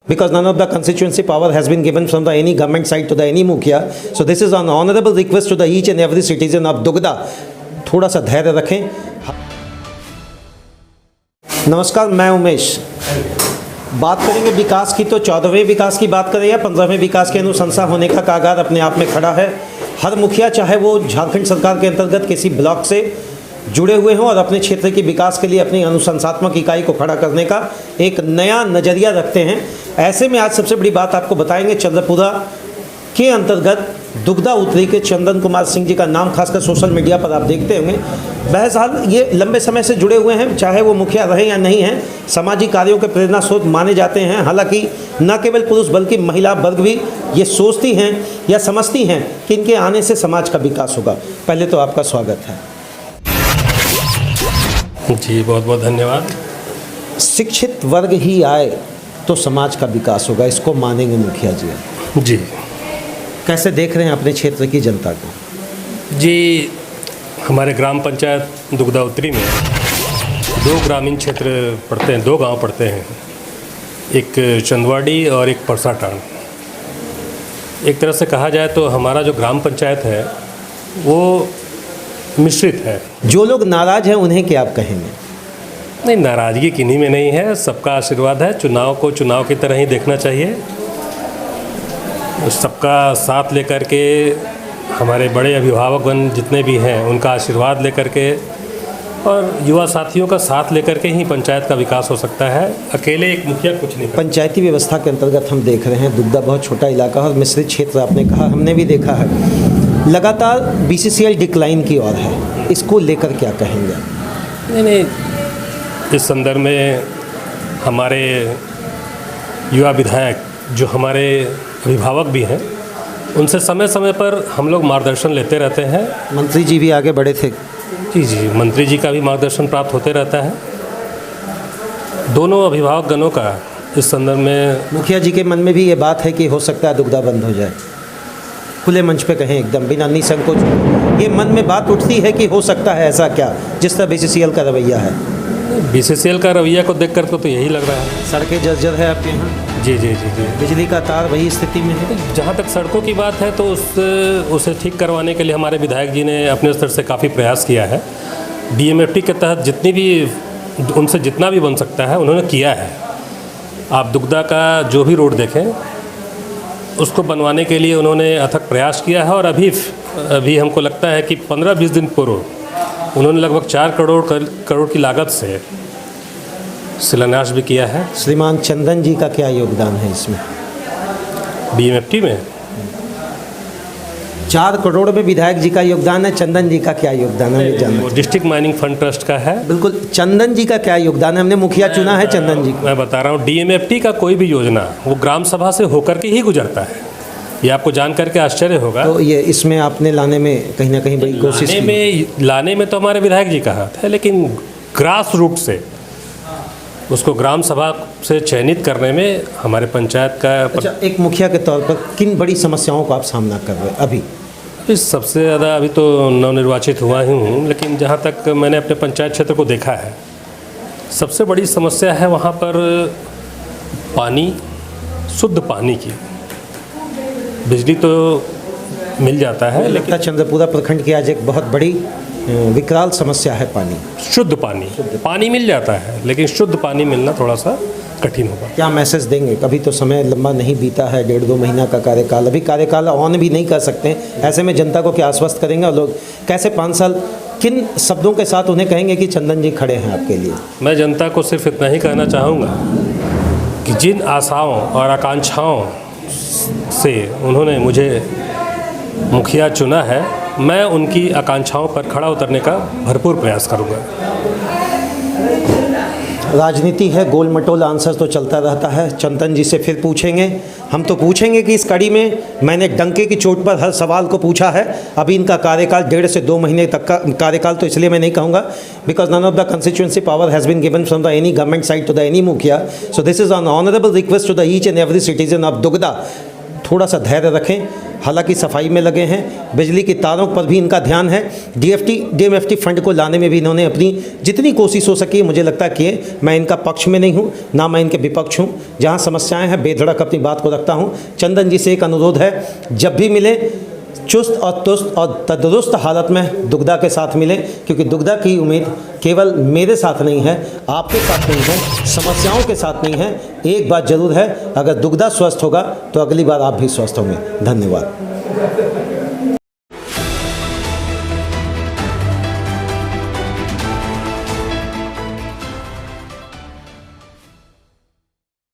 because none of the constituency power has been given from the any government side to the any मुखिया. So this is an honorable request to the each and every citizen of Dugda. थोड़ा सा धैर्य रखें. नमस्कार, मैं उमेश. बात करेंगे विकास की, तो 14वें विकास की बात करें या 15वें विकास की अनुशंसा होने का कागार अपने आप में खड़ा है. हर मुखिया चाहे वो झारखंड सरकार के अंतर्गत किसी ब्लॉक से जुड़े हुए हों और अपने क्षेत्र के विकास के लिए अपनी अनुशंसात्मक इकाई को खड़ा करने का एक नया नज़रिया रखते हैं. ऐसे में आज सबसे बड़ी बात आपको बताएंगे, चंद्रपुरा के अंतर्गत दुगदा उत्तरी के चंदन कुमार सिंह जी का नाम खासकर सोशल मीडिया पर आप देखते होंगे. बहरहाल ये लंबे समय से जुड़े हुए हैं, चाहे वो मुखिया रहे या नहीं हैं, सामाजिक कार्यों के प्रेरणा स्रोत माने जाते हैं. हालांकि न केवल पुरुष बल्कि महिला वर्ग भी ये सोचती हैं या समझती हैं कि इनके आने से समाज का विकास होगा. पहले तो आपका स्वागत है. जी बहुत बहुत धन्यवाद. शिक्षित वर्ग ही आए तो समाज का विकास होगा, इसको मानेंगे मुखिया जी? जी. कैसे देख रहे हैं अपने क्षेत्र की जनता को? जी, हमारे ग्राम पंचायत दुगदा उत्तरी में 2 ग्रामीण क्षेत्र पड़ते हैं, 2 गांव पड़ते हैं, एक चंदवाड़ी और एक परसाटांड. एक तरह से कहा जाए तो हमारा जो ग्राम पंचायत है वो मिश्रित है. जो लोग नाराज़ हैं उन्हें क्या आप कहेंगे? नहीं, नाराज़गी किन्हीं में नहीं है, सबका आशीर्वाद है. चुनाव को चुनाव की तरह ही देखना चाहिए. सबका साथ लेकर के, हमारे बड़े अभिभावकगण जितने भी हैं उनका आशीर्वाद लेकर के और युवा साथियों का साथ लेकर के ही पंचायत का विकास हो सकता है. अकेले एक मुखिया कुछ नहीं. पंचायती व्यवस्था के अंतर्गत हम देख रहे हैं दुगदा बहुत छोटा इलाका और मिश्रित क्षेत्र, आपने कहा, हमने भी देखा है, लगातार BCCL डिक्लाइन की ओर है. इसको लेकर क्या कहेंगे? नहीं, इस संदर्भ में हमारे युवा विधायक जो हमारे अभिभावक भी हैं उनसे समय समय पर हम लोग मार्गदर्शन लेते रहते हैं. मंत्री जी भी आगे बढ़े थे. जी, मंत्री जी का भी मार्गदर्शन प्राप्त होते रहता है. दोनों अभिभावक गणों का इस संदर्भ में. मुखिया जी के मन में भी ये बात है कि हो सकता है दुगदा बंद हो जाए? खुले मंच पे कहें, एकदम बिना निसंकोच, ये मन में बात उठती है कि हो सकता है ऐसा क्या, जिस तरह BCCL का रवैया है? BCCL का रवैया को देख कर तो यही लग रहा है. सड़कें जर्जर है आपके यहाँ? जी जी जी जी. बिजली का तार वही स्थिति में है? जहाँ तक सड़कों की बात है तो उसे ठीक करवाने के लिए हमारे विधायक जी ने अपने स्तर से काफ़ी प्रयास किया है. DMFT के तहत जितनी भी उनसे जितना भी बन सकता है उन्होंने किया है. आप दुगदा का जो भी रोड देखें उसको बनवाने के लिए उन्होंने अथक प्रयास किया है. और अभी हमको लगता है कि 15-20 दिन पूर्व उन्होंने लगभग 4 करोड़ की लागत से शिलान्यास भी किया है. श्रीमान चंदन जी का क्या योगदान है इसमें? DMFT में 4 करोड़ में विधायक जी का योगदान है. चंदन जी का क्या योगदान है? वो डिस्ट्रिक्ट माइनिंग फंड ट्रस्ट का है. बिल्कुल. चंदन जी का क्या योगदान है? हमने मुखिया चुना है चंदन जी को. मैं बता रहा हूँ, DMFT का कोई भी योजना वो ग्राम सभा से होकर के ही गुजरता है. ये आपको जान करके आश्चर्य होगा. तो ये इसमें आपने लाने में कहीं ना कहीं बड़ी कोशिश लाने में तो हमारे विधायक जी का हाथ है, लेकिन ग्रास रूट से उसको ग्राम सभा से चयनित करने में हमारे पंचायत का. अच्छा, एक मुखिया के तौर पर किन बड़ी समस्याओं का आप सामना कर रहे हैं अभी? सबसे ज़्यादा अभी तो नवनिर्वाचित हुआ ही हूँ, लेकिन जहाँ तक मैंने अपने पंचायत क्षेत्र को देखा है, सबसे बड़ी समस्या है वहाँ पर पानी, शुद्ध पानी की. बिजली तो मिल जाता है, लेकिन चंद्रपुरा प्रखंड की आज एक बहुत बड़ी विकराल समस्या है पानी. शुद्ध पानी मिल जाता है, लेकिन शुद्ध पानी मिलना थोड़ा सा कठिन होगा. क्या मैसेज देंगे? कभी तो समय लंबा नहीं बीता है, 1.5-2 महीना का कार्यकाल, अभी कार्यकाल ऑन भी नहीं कर सकते. ऐसे में जनता को क्या आश्वस्त करेंगे? और लोग कैसे 5 साल, किन शब्दों के साथ उन्हें कहेंगे कि चंदन जी खड़े हैं आपके लिए? मैं जनता को सिर्फ इतना ही कहना चाहूँगा कि जिन आशाओं और आकांक्षाओं से उन्होंने मुझे मुखिया चुना है, मैं उनकी आकांक्षाओं पर खड़ा उतरने का भरपूर प्रयास करूंगा. राजनीति है, गोल मटोल आंसर तो चलता रहता है. चंदन जी से फिर पूछेंगे, हम तो पूछेंगे कि इस कड़ी में मैंने डंके की चोट पर हर सवाल को पूछा है. अभी इनका कार्यकाल 1.5 से 2 महीने तक का कार्यकाल, तो इसलिए मैं नहीं कहूँगा, because none of the constituency power has been given from the any government side to the any mukhiya. So this is an honourable request to the each and every citizen of Dugda. थोड़ा सा धैर्य रखें. हालांकि सफाई में लगे हैं। बिजली की तारों पर भी इनका ध्यान है। डीएमएफटी फंड को लाने में भी इन्होंने अपनी जितनी कोशिश हो सकी मुझे लगता है कि मैं इनका पक्ष में नहीं हूँ, ना मैं इनके विपक्ष हूँ। जहाँ समस्याएं हैं बेधड़क अपनी बात को रखता हूँ। चंदन जी से एक अनुरोध है, जब भी मिले चुस्त और तुस्त और तंदुरुस्त हालत में दुग्धा के साथ मिले, क्योंकि दुग्धा की उम्मीद केवल मेरे साथ नहीं है, आपके साथ नहीं है, समस्याओं के साथ नहीं है। एक बात जरूर है, अगर दुग्धा स्वस्थ होगा तो अगली बार आप भी स्वस्थ होंगे। धन्यवाद।